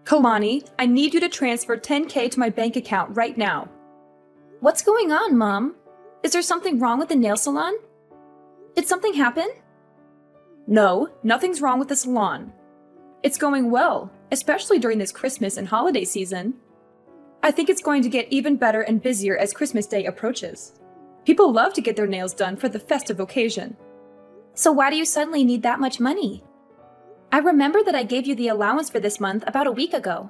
Kalani, I need you to transfer 10K to my bank account right now. What's going on, Mom? Is there something wrong with the nail salon? Did something happen? No, nothing's wrong with the salon. It's going well, especially during this Christmas and holiday season. I think it's going to get even better and busier as Christmas Day approaches. People love to get their nails done for the festive occasion. So why do you suddenly need that much money? I remember that I gave you the allowance for this month about a week ago.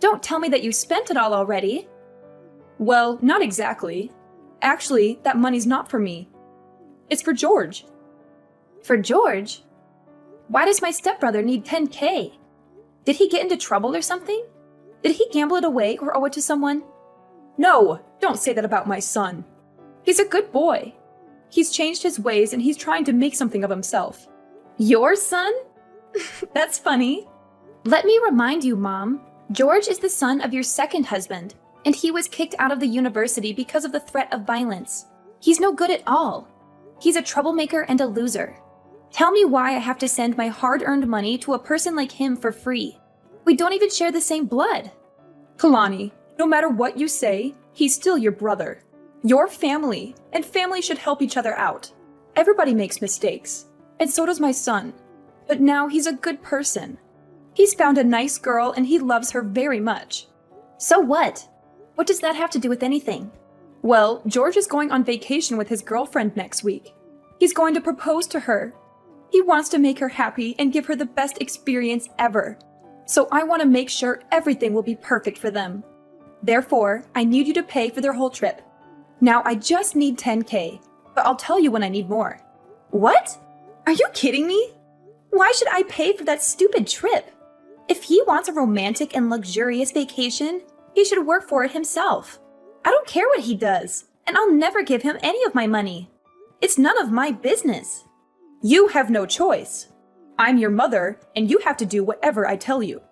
Don't tell me that you spent it all already. Well, not exactly. Actually, that money's not for me. It's for George. For George? Why does my stepbrother need 10K? Did he get into trouble or something? Did he gamble it away or owe it to someone? No, don't say that about my son. He's a good boy. He's changed his ways and he's trying to make something of himself. Your son? That's funny. Let me remind you, Mom. George is the son of your second husband, and he was kicked out of the university because of the threat of violence. He's no good at all. He's a troublemaker and a loser. Tell me why I have to send my hard-earned money to a person like him for free. We don't even share the same blood. Kalani, no matter what you say, he's still your brother. Your family, and family should help each other out. Everybody makes mistakes, and so does my son. But now he's a good person. He's found a nice girl and he loves her very much. So what? What does that have to do with anything? Well, George is going on vacation with his girlfriend next week. He's going to propose to her. He wants to make her happy and give her the best experience ever. So I want to make sure everything will be perfect for them. Therefore, I need you to pay for their whole trip. Now I just need 10K, but I'll tell you when I need more. What? Are you kidding me? Why should I pay for that stupid trip? If he wants a romantic and luxurious vacation, he should work for it himself. I don't care what he does, and I'll never give him any of my money. It's none of my business. You have no choice. I'm your mother, and you have to do whatever I tell you.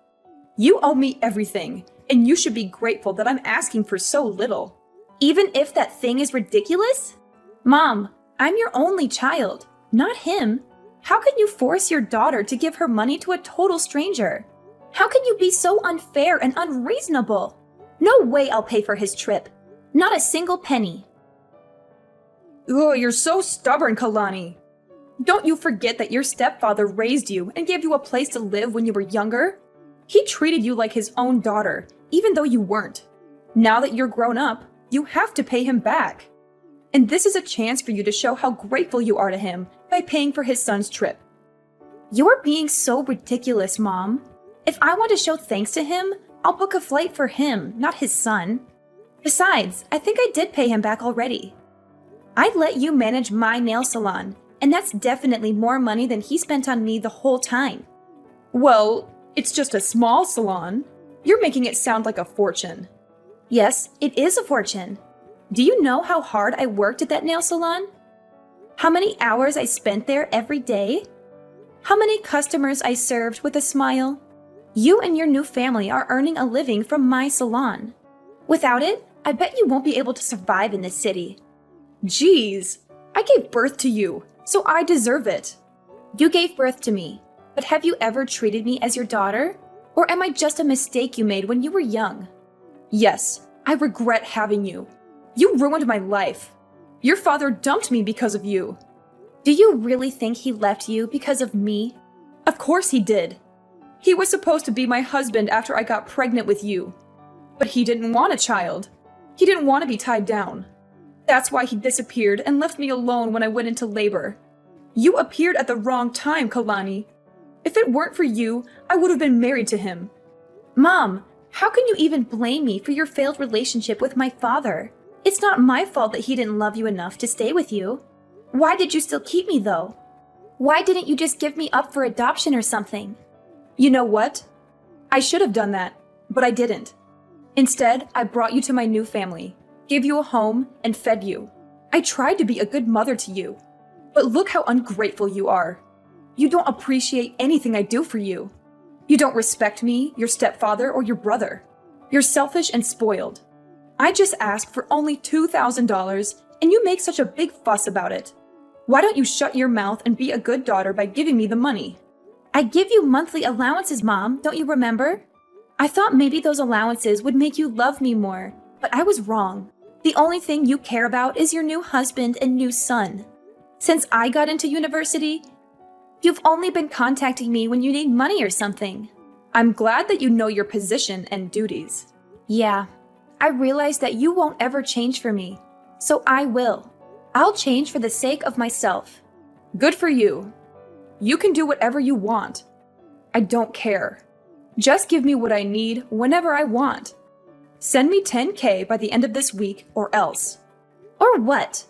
You owe me everything, and you should be grateful that I'm asking for so little. Even if that thing is ridiculous? Mom, I'm your only child, not him. How can you force your daughter to give her money to a total stranger? How can you be so unfair and unreasonable? No way I'll pay for his trip. Not a single penny. Ugh, you're so stubborn, Kalani. Don't you forget that your stepfather raised you and gave you a place to live when you were younger? He treated you like his own daughter, even though you weren't. Now that you're grown up, you have to pay him back. And this is a chance for you to show how grateful you are to him by paying for his son's trip. You're being so ridiculous, Mom. If I want to show thanks to him, I'll book a flight for him, not his son. Besides, I think I did pay him back already. I'd let you manage my nail salon, and that's definitely more money than he spent on me the whole time. Well, it's just a small salon. You're making it sound like a fortune. Yes, it is a fortune. Do you know how hard I worked at that nail salon? How many hours I spent there every day? How many customers I served with a smile? You and your new family are earning a living from my salon. Without it, I bet you won't be able to survive in this city. Jeez, I gave birth to you, so I deserve it. You gave birth to me, but have you ever treated me as your daughter? Or am I just a mistake you made when you were young? Yes, I regret having you. You ruined my life. Your father dumped me because of you. Do you really think he left you because of me? Of course he did. He was supposed to be my husband after I got pregnant with you. But he didn't want a child. He didn't want to be tied down. That's why he disappeared and left me alone when I went into labor. You appeared at the wrong time, Kalani. If it weren't for you, I would have been married to him. Mom, how can you even blame me for your failed relationship with my father? It's not my fault that he didn't love you enough to stay with you. Why did you still keep me, though? Why didn't you just give me up for adoption or something? You know what? I should have done that, but I didn't. Instead, I brought you to my new family, gave you a home, and fed you. I tried to be a good mother to you. But look how ungrateful you are. You don't appreciate anything I do for you. You don't respect me, your stepfather, or your brother. You're selfish and spoiled. I just asked for only $2,000, and you make such a big fuss about it. Why don't you shut your mouth and be a good daughter by giving me the money? I give you monthly allowances, Mom, don't you remember? I thought maybe those allowances would make you love me more, but I was wrong. The only thing you care about is your new husband and new son. Since I got into university, you've only been contacting me when you need money or something. I'm glad that you know your position and duties. Yeah, I realize that you won't ever change for me, so I will. I'll change for the sake of myself. Good for you. You can do whatever you want. I don't care. Just give me what I need whenever I want. Send me $10K by the end of this week or else. Or what?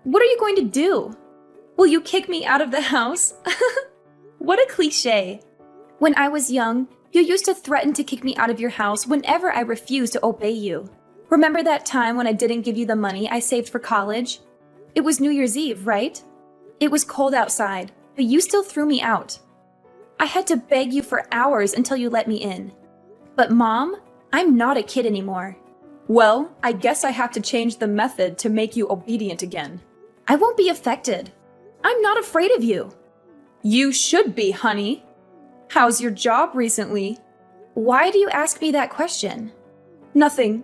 What are you going to do? Will you kick me out of the house? What a cliche. When I was young, you used to threaten to kick me out of your house whenever I refused to obey you. Remember that time when I didn't give you the money I saved for college? It was New Year's Eve, right? It was cold outside, but you still threw me out. I had to beg you for hours until you let me in. But Mom, I'm not a kid anymore. Well, I guess I have to change the method to make you obedient again. I won't be affected. I'm not afraid of you. You should be, honey. How's your job recently? Why do you ask me that question? Nothing.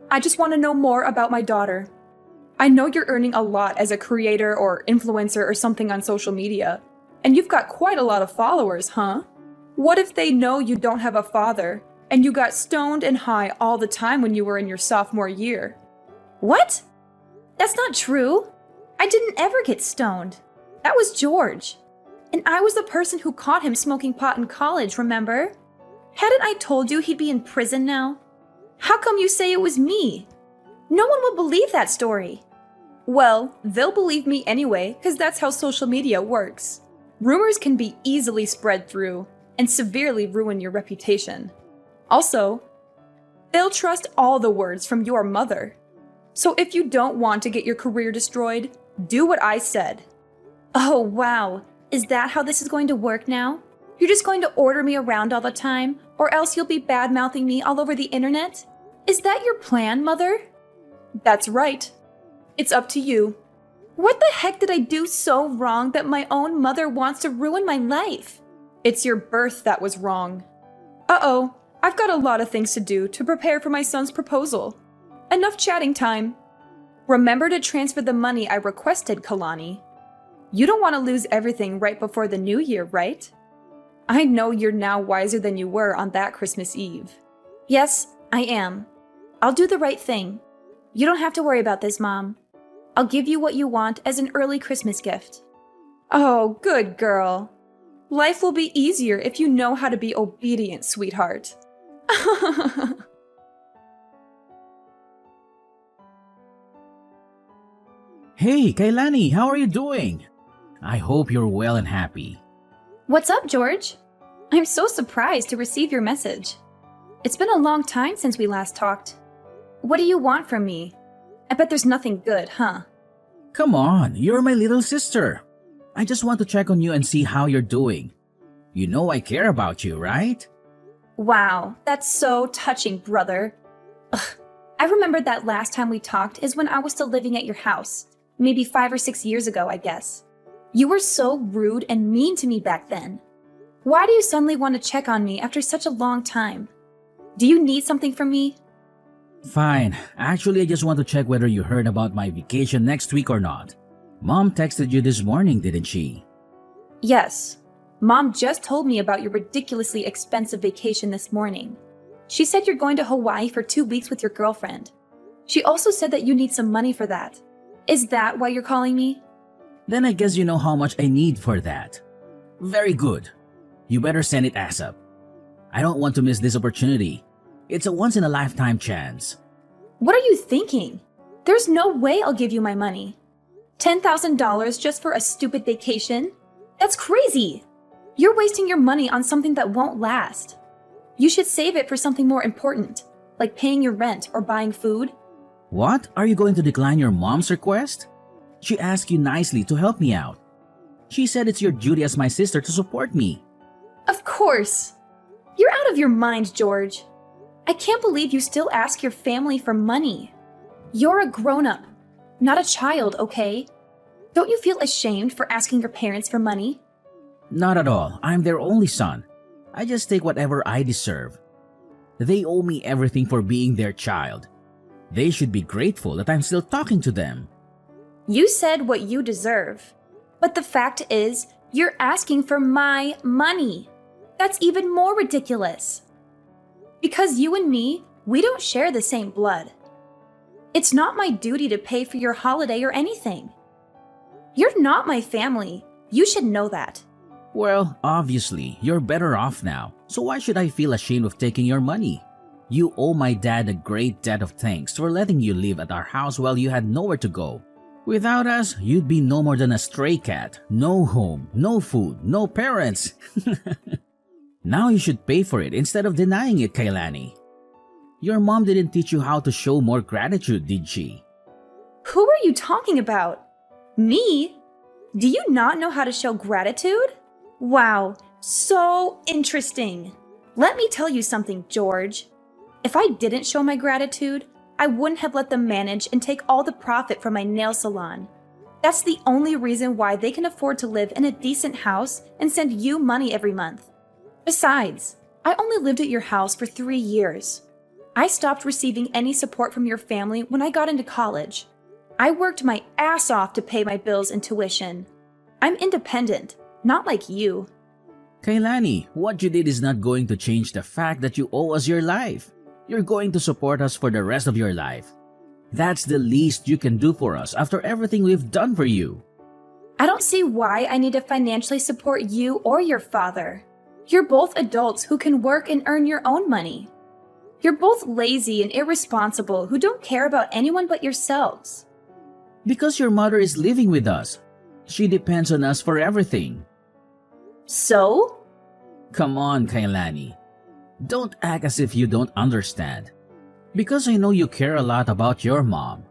I just want to know more about my daughter. I know you're earning a lot as a creator or influencer or something on social media, and you've got quite a lot of followers, huh? What if they know you don't have a father and you got stoned and high all the time when you were in your sophomore year? What? That's not true. I didn't ever get stoned. That was George. And I was the person who caught him smoking pot in college, remember? Hadn't I told you he'd be in prison now? How come you say it was me? No one will believe that story. Well, they'll believe me anyway, because that's how social media works. Rumors can be easily spread through and severely ruin your reputation. Also, they'll trust all the words from your mother. So if you don't want to get your career destroyed, do what I said. Oh, wow. Is that how this is going to work now? You're just going to order me around all the time, or else you'll be bad-mouthing me all over the internet? Is that your plan, Mother? That's right. It's up to you. What the heck did I do so wrong that my own mother wants to ruin my life? It's your birth that was wrong. Uh-oh, I've got a lot of things to do to prepare for my son's proposal. Enough chatting time. Remember to transfer the money I requested, Kalani. You don't want to lose everything right before the new year, right? I know you're now wiser than you were on that Christmas Eve. Yes, I am. I'll do the right thing. You don't have to worry about this, Mom. I'll give you what you want as an early Christmas gift. Oh, good girl. Life will be easier if you know how to be obedient, sweetheart. Hey, Kailani, how are you doing? I hope you're well and happy. What's up, George? I'm so surprised to receive your message. It's been a long time since we last talked. What do you want from me? I bet there's nothing good, huh? Come on, you're my little sister. I just want to check on you and see how you're doing. You know I care about you, right? Wow, that's so touching, brother. Ugh, I remember that last time we talked is when I was still living at your house. Maybe 5 or 6 years ago, I guess. You were so rude and mean to me back then. Why do you suddenly want to check on me after such a long time? Do you need something from me? Fine. Actually, I just want to check whether you heard about my vacation next week or not. Mom texted you this morning, didn't she? Yes. Mom just told me about your ridiculously expensive vacation this morning. She said you're going to Hawaii for 2 weeks with your girlfriend. She also said that you need some money for that. Is that why you're calling me? Then I guess you know how much I need for that. Very good. You better send it ASAP. I don't want to miss this opportunity. It's a once-in-a-lifetime chance. What are you thinking? There's no way I'll give you my money. $10,000 just for a stupid vacation? That's crazy! You're wasting your money on something that won't last. You should save it for something more important, like paying your rent or buying food. What? Are you going to decline your mom's request? She asked you nicely to help me out. She said it's your duty as my sister to support me. Of course! You're out of your mind, George. I can't believe you still ask your family for money. You're a grown-up, not a child, okay? Don't you feel ashamed for asking your parents for money? Not at all. I'm their only son. I just take whatever I deserve. They owe me everything for being their child. They should be grateful that I'm still talking to them. You said what you deserve. But the fact is, you're asking for my money. That's even more ridiculous. Because you and me, we don't share the same blood. It's not my duty to pay for your holiday or anything. You're not my family. You should know that. Well, obviously, you're better off now, so why should I feel ashamed of taking your money? You owe my dad a great debt of thanks for letting you live at our house while you had nowhere to go. Without us, you'd be no more than a stray cat. No home, no food, no parents. Now you should pay for it instead of denying it, Kailani. Your mom didn't teach you how to show more gratitude, did she? Who are you talking about? Me? Do you not know how to show gratitude? Wow, so interesting. Let me tell you something, George. If I didn't show my gratitude, I wouldn't have let them manage and take all the profit from my nail salon. That's the only reason why they can afford to live in a decent house and send you money every month. Besides, I only lived at your house for 3 years. I stopped receiving any support from your family when I got into college. I worked my ass off to pay my bills and tuition. I'm independent, not like you. Kailani, what you did is not going to change the fact that you owe us your life. You're going to support us for the rest of your life. That's the least you can do for us after everything we've done for you. I don't see why I need to financially support you or your father. You're both adults who can work and earn your own money. You're both lazy and irresponsible who don't care about anyone but yourselves. Because your mother is living with us. She depends on us for everything. So? Come on, Kailani. Don't act as if you don't understand. Because I know you care a lot about your mom.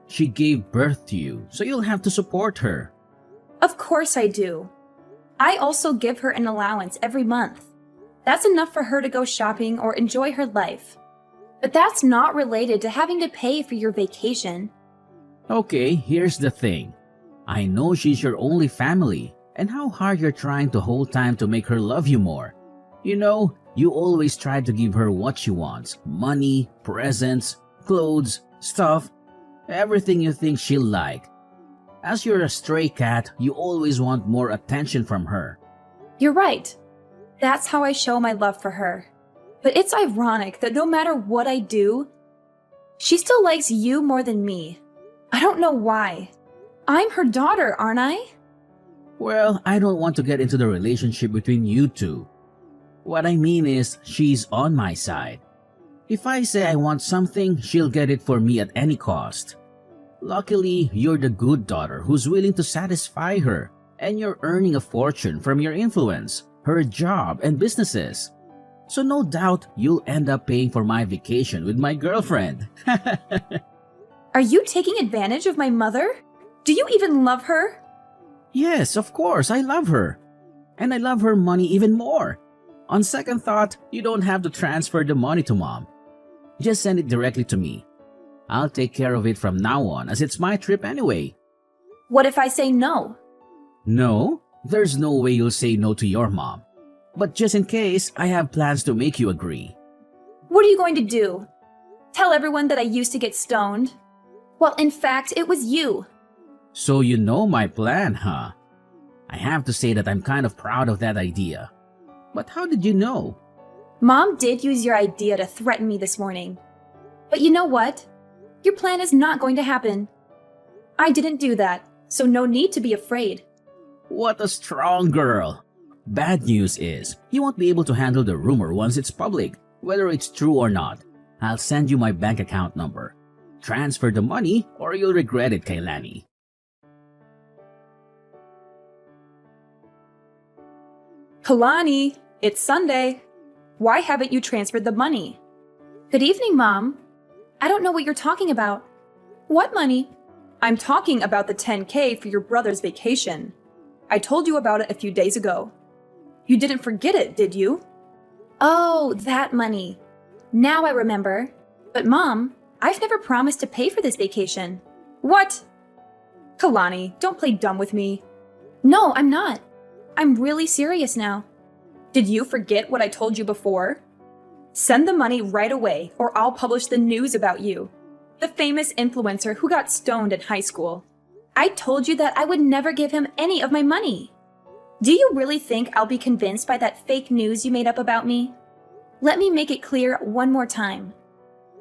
She gave birth to you, so you'll have to support her. Of course I do. I also give her an allowance every month. That's enough for her to go shopping or enjoy her life. But that's not related to having to pay for your vacation. Okay, here's the thing. I know she's your only family, and how hard you're trying to hold time to make her love you more. You know, you always try to give her what she wants. Money, presents, clothes, stuff, everything you think she'll like. As you're a stray cat, you always want more attention from her. You're right. That's how I show my love for her. But it's ironic that no matter what I do, she still likes you more than me. I don't know why. I'm her daughter, aren't I? Well, I don't want to get into the relationship between you two. What I mean is, she's on my side. If I say I want something, she'll get it for me at any cost. Luckily, you're the good daughter who's willing to satisfy her, and you're earning a fortune from your influence, her job, and businesses. So no doubt you'll end up paying for my vacation with my girlfriend. Are you taking advantage of my mother? Do you even love her? Yes, of course, I love her. And I love her money even more. On second thought, you don't have to transfer the money to mom. Just send it directly to me. I'll take care of it from now on as it's my trip anyway. What if I say no? No, there's no way you'll say no to your mom. But just in case, I have plans to make you agree. What are you going to do? Tell everyone that I used to get stoned? Well, in fact, it was you. So you know my plan, huh? I have to say that I'm kind of proud of that idea. But how did you know? Mom did use your idea to threaten me this morning. But you know what? Your plan is not going to happen. I didn't do that, so no need to be afraid. What a strong girl. Bad news is, you won't be able to handle the rumor once it's public, whether it's true or not. I'll send you my bank account number. Transfer the money or you'll regret it, Kailani. Kalani, it's Sunday. Why haven't you transferred the money? Good evening, Mom. I don't know what you're talking about. What money? I'm talking about the 10K for your brother's vacation. I told you about it a few days ago. You didn't forget it, did you? Oh, that money. Now I remember. But Mom, I've never promised to pay for this vacation. What? Kalani, don't play dumb with me. No, I'm not. I'm really serious now. Did you forget what I told you before? Send the money right away, or I'll publish the news about you. The famous influencer who got stoned in high school. I told you that I would never give him any of my money. Do you really think I'll be convinced by that fake news you made up about me? Let me make it clear one more time.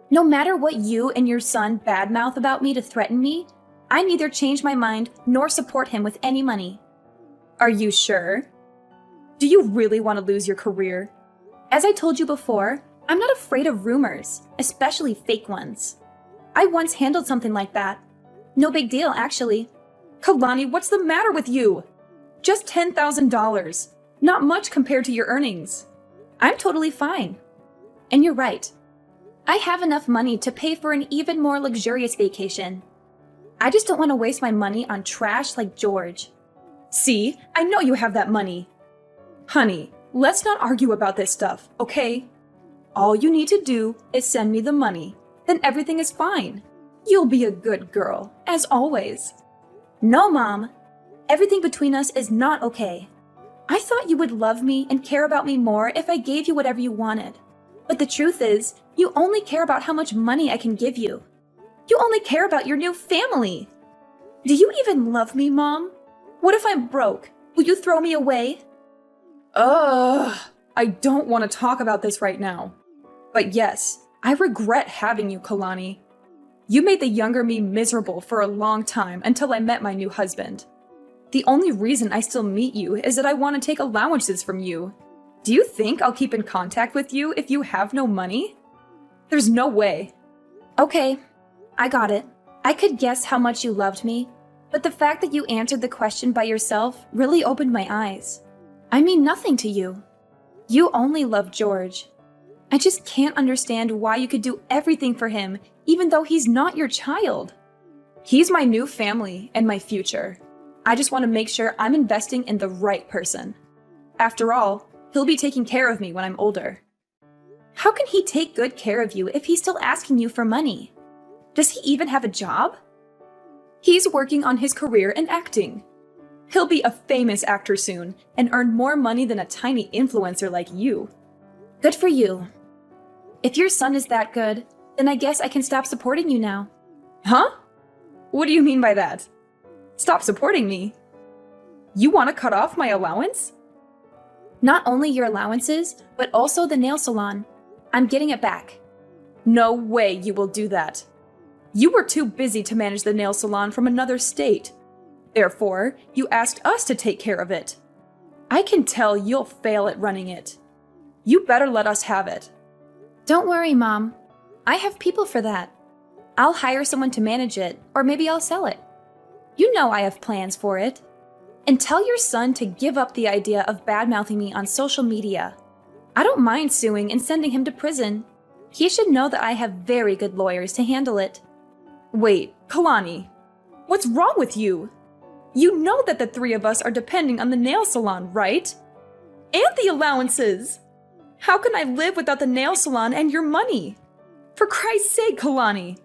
No matter what you and your son badmouth about me to threaten me, I neither change my mind nor support him with any money. Are you sure? Do you really want to lose your career? As I told you before, I'm not afraid of rumors, especially fake ones. I once handled something like that. No big deal, actually. Kalani, what's the matter with you? Just $10,000. Not much compared to your earnings. I'm totally fine. And you're right. I have enough money to pay for an even more luxurious vacation. I just don't want to waste my money on trash like George. See, I know you have that money. Honey, let's not argue about this stuff, okay? All you need to do is send me the money. Then everything is fine. You'll be a good girl, as always. No, Mom. Everything between us is not okay. I thought you would love me and care about me more if I gave you whatever you wanted. But the truth is, you only care about how much money I can give you. You only care about your new family. Do you even love me, Mom? What if I'm broke? Will you throw me away? I don't want to talk about this right now. But yes, I regret having you, Kalani. You made the younger me miserable for a long time until I met my new husband. The only reason I still meet you is that I want to take allowances from you. Do you think I'll keep in contact with you if you have no money? There's no way. Okay, I got it. I could guess how much you loved me, but the fact that you answered the question by yourself really opened my eyes. I mean nothing to you. You only love George. I just can't understand why you could do everything for him, even though he's not your child. He's my new family and my future. I just want to make sure I'm investing in the right person. After all, he'll be taking care of me when I'm older. How can he take good care of you if he's still asking you for money? Does he even have a job? He's working on his career in acting. He'll be a famous actor soon and earn more money than a tiny influencer like you. Good for you. If your son is that good, then I guess I can stop supporting you now. Huh? What do you mean by that? Stop supporting me? You want to cut off my allowance? Not only your allowances, but also the nail salon. I'm getting it back. No way you will do that. You were too busy to manage the nail salon from another state. Therefore, you asked us to take care of it. I can tell you'll fail at running it. You better let us have it. Don't worry, Mom. I have people for that. I'll hire someone to manage it, or maybe I'll sell it. You know I have plans for it. And tell your son to give up the idea of badmouthing me on social media. I don't mind suing and sending him to prison. He should know that I have very good lawyers to handle it. Wait, Kalani, what's wrong with you? You know that the three of us are depending on the nail salon, right? And the allowances. How can I live without the nail salon and your money? For Christ's sake, Kalani,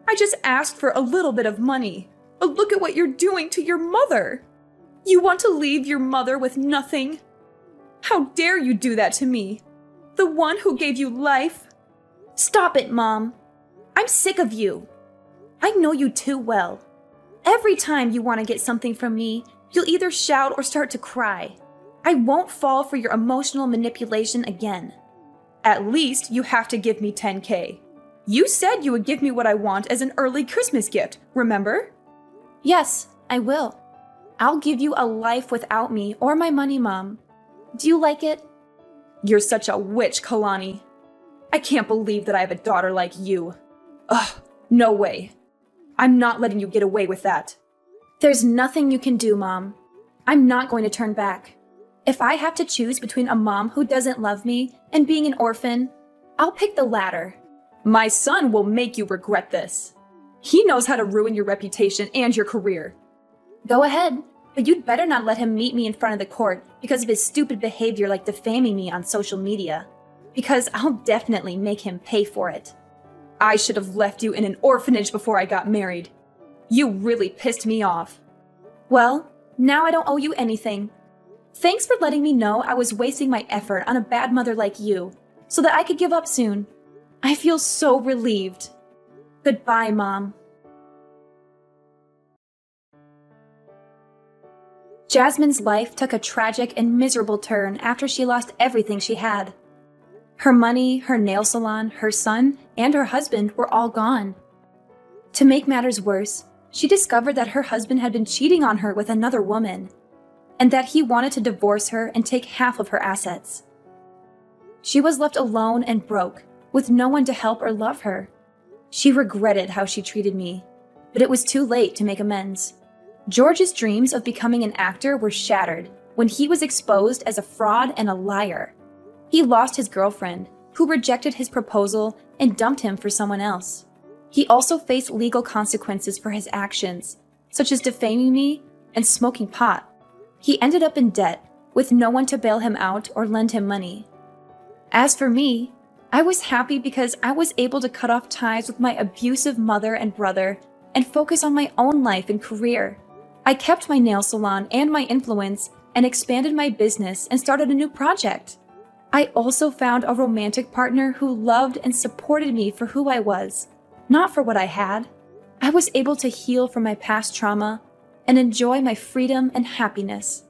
I just asked for a little bit of money. But look at what you're doing to your mother. You want to leave your mother with nothing? How dare you do that to me? The one who gave you life? Stop it, Mom. I'm sick of you. I know you too well. Every time you want to get something from me, you'll either shout or start to cry. I won't fall for your emotional manipulation again. At least you have to give me $10K. You said you would give me what I want as an early Christmas gift, remember? Yes, I will. I'll give you a life without me or my money, Mom. Do you like it? You're such a witch, Kalani. I can't believe that I have a daughter like you. Ugh, no way. I'm not letting you get away with that. There's nothing you can do, Mom. I'm not going to turn back. If I have to choose between a mom who doesn't love me and being an orphan, I'll pick the latter. My son will make you regret this. He knows how to ruin your reputation and your career. Go ahead, but you'd better not let him meet me in front of the court because of his stupid behavior like defaming me on social media. Because I'll definitely make him pay for it. I should have left you in an orphanage before I got married. You really pissed me off. Well, now I don't owe you anything. Thanks for letting me know I was wasting my effort on a bad mother like you. so that I could give up soon. I feel so relieved. Goodbye, Mom. Jasmine's life took a tragic and miserable turn after she lost everything she had. Her money, her nail salon, her son, and her husband were all gone. To make matters worse, she discovered that her husband had been cheating on her with another woman, and that he wanted to divorce her and take half of her assets. She was left alone and broke, with no one to help or love her. She regretted how she treated me, but it was too late to make amends. George's dreams of becoming an actor were shattered when he was exposed as a fraud and a liar. He lost his girlfriend, who rejected his proposal and dumped him for someone else. He also faced legal consequences for his actions, such as defaming me and smoking pot. He ended up in debt, with no one to bail him out or lend him money. As for me, I was happy because I was able to cut off ties with my abusive mother and brother and focus on my own life and career. I kept my nail salon and my influence and expanded my business and started a new project. I also found a romantic partner who loved and supported me for who I was, not for what I had. I was able to heal from my past trauma and enjoy my freedom and happiness.